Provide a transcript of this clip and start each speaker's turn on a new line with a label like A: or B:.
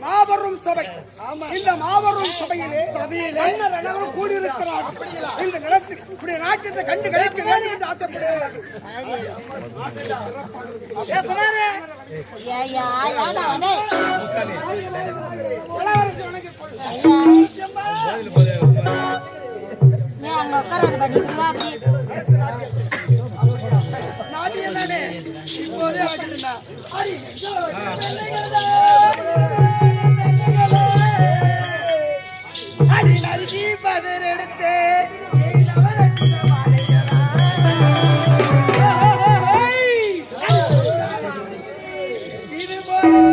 A: மாபெரும் சபை. இந்த மாபெரும் சபையிலே மன்னர் அனைவரும் கூடியிருக்கிறார்கள். இந்த நிலத்தில் நாட்டியத்தை கண்டு கழிக்க வேண்டும் என்று ஆசைப்படுகிறார்கள். நாட்டியம் தானே இப்போதே ஆகிடுனா அடி நறுக்கி பதில் எடுத்து இது போல